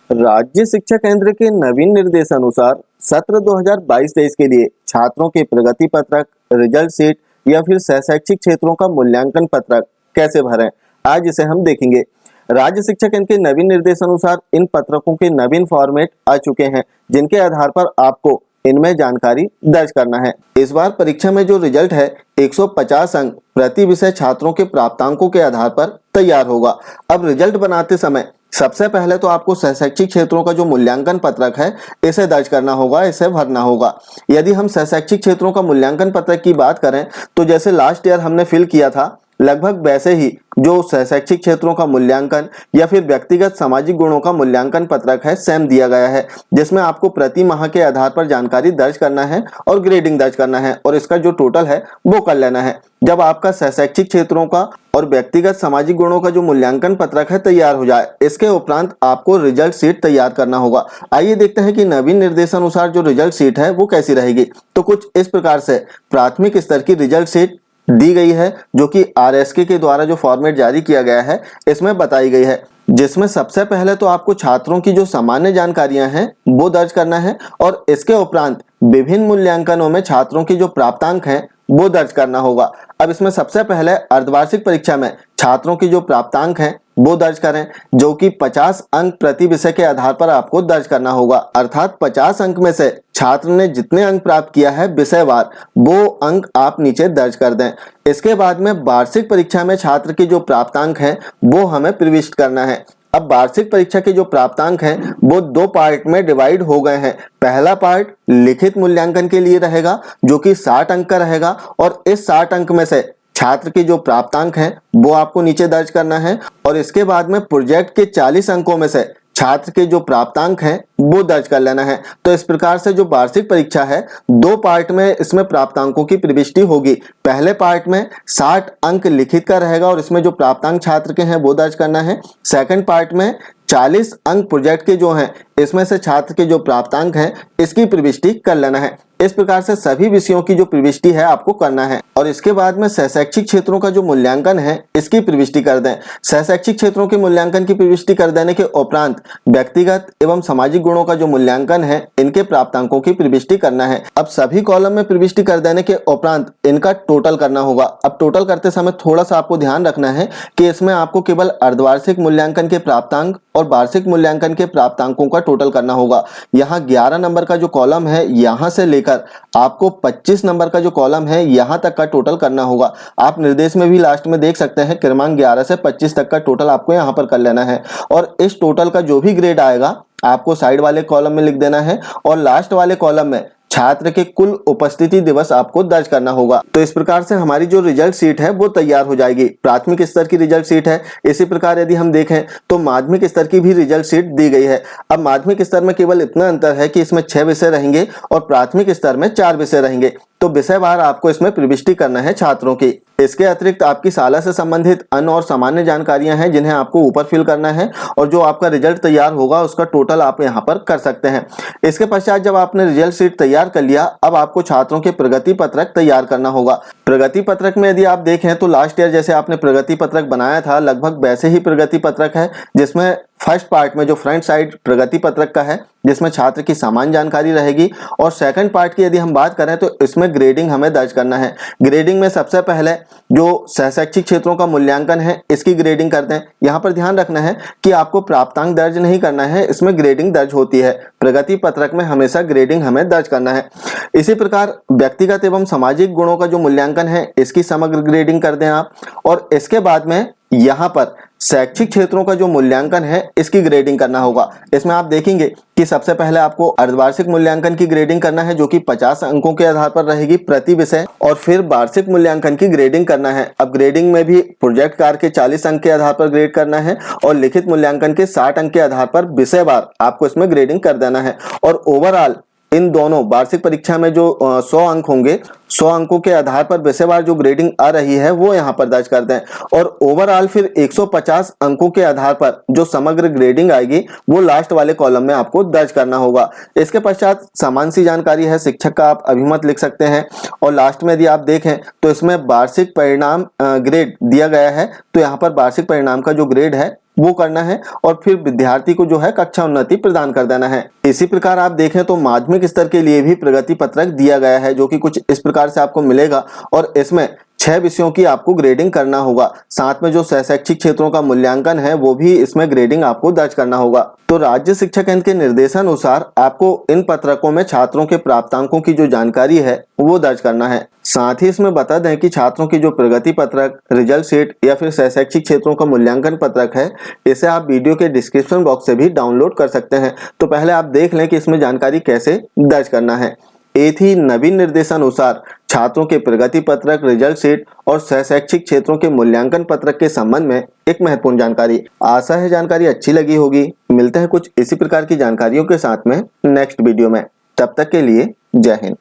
राज्य शिक्षा केंद्र के नवीन निर्देशानुसार सत्र 2022-23 के लिए छात्रों के प्रगति पत्रक, रिजल्ट शीट या फिर सहशैक्षिक क्षेत्रों का मूल्यांकन पत्रक कैसे भरें, आज इसे हम देखेंगे। राज्य शिक्षा केंद्र के नवीन निर्देशानुसार इन पत्रकों के नवीन फॉर्मेट आ चुके हैं, जिनके आधार पर आपको इनमें जानकारी दर्ज करना है। इस बार परीक्षा में जो रिजल्ट है 150 अंक प्रति विषय छात्रों के प्राप्तांकों के आधार पर तैयार होगा। अब रिजल्ट बनाते समय सबसे पहले तो आपको सहशैक्षिक क्षेत्रों का जो मूल्यांकन पत्रक है इसे दर्ज करना होगा, इसे भरना होगा। यदि हम सहशैक्षिक क्षेत्रों का मूल्यांकन पत्रक की बात करें तो जैसे लास्ट ईयर हमने फिल किया था, लगभग वैसे ही जो सहशैक्षिक क्षेत्रों का मूल्यांकन या फिर व्यक्तिगत सामाजिक गुणों का मूल्यांकन पत्रक है सेम दिया गया है, जिसमें आपको प्रति माह के आधार पर जानकारी दर्ज करना है और ग्रेडिंग दर्ज करना है और इसका जो टोटल है वो कर लेना है। जब आपका सहशैक्षिक क्षेत्रों का और व्यक्तिगत सामाजिक गुणों का जो मूल्यांकन पत्रक है तैयार हो जाए, इसके उपरांत आपको रिजल्ट शीट तैयार करना होगा। आइए देखते हैं कि नवीन निर्देशानुसार जो रिजल्ट शीट है वो कैसी रहेगी। तो कुछ इस प्रकार से प्राथमिक स्तर की रिजल्ट शीट दी गई है, जो कि आरएसके के द्वारा जो फॉर्मेट जारी किया गया है इसमें बताई गई है, जिसमें सबसे पहले तो आपको छात्रों की जो सामान्य जानकारियां हैं वो दर्ज करना है और इसके उपरांत विभिन्न मूल्यांकनों में छात्रों की जो प्राप्तांक हैं वो दर्ज करना होगा। अब इसमें सबसे पहले अर्धवार्षिक परीक्षा में छात्रों की जो प्राप्तांक हैं वो दर्ज करें, जो कि 50 अंक प्रति विषय के आधार पर आपको दर्ज करना होगा। अर्थात 50 अंक में से छात्र ने जितने अंक प्राप्त किया है विषयवार, वो अंक आप नीचे दर्ज कर दें। इसके बाद में वार्षिक परीक्षा में छात्र की जो प्राप्तांक है वो हमें प्रविष्ट करना है। अब वार्षिक परीक्षा के जो प्राप्तांक हैं वो दो पार्ट में डिवाइड हो गए हैं। पहला पार्ट लिखित मूल्यांकन के लिए रहेगा, जो कि 60 अंक का रहेगा और इस 60 अंक में से छात्र के जो प्राप्तांक हैं वो आपको नीचे दर्ज करना है और इसके बाद में प्रोजेक्ट के 40 अंकों में से छात्र के जो प्राप्तांक हैं वो दर्ज कर लेना है। तो इस प्रकार से जो वार्षिक परीक्षा है दो पार्ट में इसमें प्राप्तांकों की प्रविष्टि होगी। पहले पार्ट में 60 अंक लिखित का रहेगा और इसमें जो प्राप्तांक छात्र के हैं वो दर्ज करना है। सेकंड पार्ट में 40 अंक प्रोजेक्ट के जो हैं इसमें से छात्र के जो प्राप्तांक हैं इसकी प्रविष्टि कर लेना है। इस प्रकार से सभी विषयों की जो प्रविष्टि है आपको करना है और इसके बाद में सहशैक्षिक क्षेत्रों का जो मूल्यांकन है इसकी प्रविष्टि कर दें। सहशैक्षिक क्षेत्रों के मूल्यांकन की प्रविष्टि कर देने के उपरांत व्यक्तिगत एवं सामाजिक गुणों का जो मूल्यांकन है इनके प्राप्तांकों की प्रविष्टि करना है। अब सभी कॉलम में प्रविष्टि कर देने के उपरांत इनका टोटल करना होगा। अब टोटल करते समय थोड़ा सा आपको ध्यान रखना है कि इसमें आपको केवल अर्धवार्षिक मूल्यांकन के प्राप्तांक और वार्षिक मूल्यांकन के प्राप्तांकों का टोटल करना होगा। यहाँ 11 नंबर का जो कॉलम है यहाँ से लेकर आपको 25 नंबर का जो कॉलम है यहाँ तक का टोटल करना होगा। आप निर्देश में भी लास्ट में देख सकते हैं क्रमांक 11 से 25 तक का टोटल आपको यहाँ पर कर लेना है और इस टोटल का जो भी ग्रेड आएगा आपको साइड वाले कॉलम में लिख देना है और लास्ट वाले कॉलम में छात्र के कुल उपस्थिति दिवस आपको दर्ज करना होगा। तो इस प्रकार से हमारी जो रिजल्ट शीट है वो तैयार हो जाएगी। प्राथमिक स्तर की रिजल्ट शीट है। इसी प्रकार यदि हम देखें तो माध्यमिक स्तर की भी रिजल्ट शीट दी गई है। अब माध्यमिक स्तर में केवल इतना अंतर है कि इसमें 6 विषय रहेंगे और प्राथमिक स्तर में 4 विषय रहेंगे। तो विषयवार आपको इसमें प्रविष्टि करना है छात्रों की। इसके अतिरिक्त आपकी शाला से संबंधित अन्य और सामान्य जानकारियां हैं जिन्हें आपको ऊपर फिल करना है और जो आपका रिजल्ट तैयार होगा उसका टोटल आप यहां पर कर सकते हैं। इसके पश्चात जब आपने रिजल्ट शीट तैयार कर लिया, अब आपको छात्रों के प्रगति पत्रक तैयार करना होगा। प्रगति पत्रक में यदि आप देखें तो लास्ट ईयर जैसे आपने प्रगति पत्रक बनाया था लगभग वैसे ही प्रगति पत्रक है, जिसमें फर्स्ट पार्ट में जो फ्रंट साइड प्रगति पत्रक का है जिसमें छात्र की सामान्य जानकारी रहेगी और सेकंड पार्ट की यदि हम बात करें तो इसमें ग्रेडिंग हमें दर्ज करना है। ग्रेडिंग में सबसे पहले जो सहशैक्षिक क्षेत्रों का मूल्यांकन है इसकी ग्रेडिंग करते हैं। यहाँ पर ध्यान रखना है कि आपको प्राप्तांक दर्ज नहीं करना है, इसमें ग्रेडिंग दर्ज होती है। प्रगति पत्रक में हमेशा ग्रेडिंग हमें दर्ज करना है। इसी प्रकार व्यक्तिगत एवं सामाजिक गुणों का जो मूल्यांकन है इसकी समग्र ग्रेडिंग कर दें आप और इसके बाद में यहाँ पर शैक्षिक क्षेत्रों का जो मूल्यांकन है इसकी ग्रेडिंग करना होगा। इसमें आप देखेंगे कि सबसे पहले आपको अर्धवार्षिक मूल्यांकन की ग्रेडिंग करना है, जो कि 50 अंकों के आधार पर रहेगी प्रति विषय, और फिर वार्षिक मूल्यांकन की ग्रेडिंग करना है। अब ग्रेडिंग में भी प्रोजेक्ट कार्य के 40 अंक के आधार पर ग्रेड करना है और लिखित मूल्यांकन के 60 अंक के आधार पर विषयवार आपको इसमें ग्रेडिंग कर देना है। और ओवरऑल इन दोनों वार्षिक परीक्षा में जो 100 अंक होंगे, 100 अंकों के आधार पर विषयवार जो ग्रेडिंग आ रही है वो यहाँ पर दर्ज कर दें और ओवरऑल फिर 150 अंकों के आधार पर जो समग्र ग्रेडिंग आएगी वो लास्ट वाले कॉलम में आपको दर्ज करना होगा। इसके पश्चात सामान्य सी जानकारी है, शिक्षक का आप अभिमत लिख सकते हैं और लास्ट में यदि आप देखें तो इसमें वार्षिक परिणाम ग्रेड दिया गया है, तो यहाँ पर वार्षिक परिणाम का जो ग्रेड है वो करना है और फिर विद्यार्थी को जो है कक्षा उन्नति प्रदान कर देना है। इसी प्रकार आप देखें तो माध्यमिक स्तर के लिए भी प्रगति पत्रक दिया गया है, जो कि कुछ इस प्रकार से आपको मिलेगा और इसमें 6 विषयों की आपको ग्रेडिंग करना होगा। साथ में जो शैक्षिक क्षेत्रों का मूल्यांकन है वो भी इसमें ग्रेडिंग आपको दर्ज करना होगा। तो राज्य शिक्षा केंद्र के निर्देशानुसार आपको इन पत्रकों में छात्रों के प्राप्तांकों की जो जानकारी है वो दर्ज करना है। साथ ही इसमें बता दें कि छात्रों की जो प्रगति पत्रक, रिजल्ट शीट या फिर शैक्षिक क्षेत्रों का मूल्यांकन पत्रक है, इसे आप वीडियो के डिस्क्रिप्शन बॉक्स से भी डाउनलोड कर सकते हैं। तो पहले आप देख लें कि इसमें जानकारी कैसे दर्ज करना है। ये थी नवीन निर्देशानुसार छात्रों के प्रगति पत्रक, रिजल्ट शीट और शैक्षिक क्षेत्रों के मूल्यांकन पत्रक के संबंध में एक महत्वपूर्ण जानकारी। आशा है जानकारी अच्छी लगी होगी। मिलते हैं कुछ इसी प्रकार की जानकारियों के साथ में नेक्स्ट वीडियो में। तब तक के लिए जय हिंद।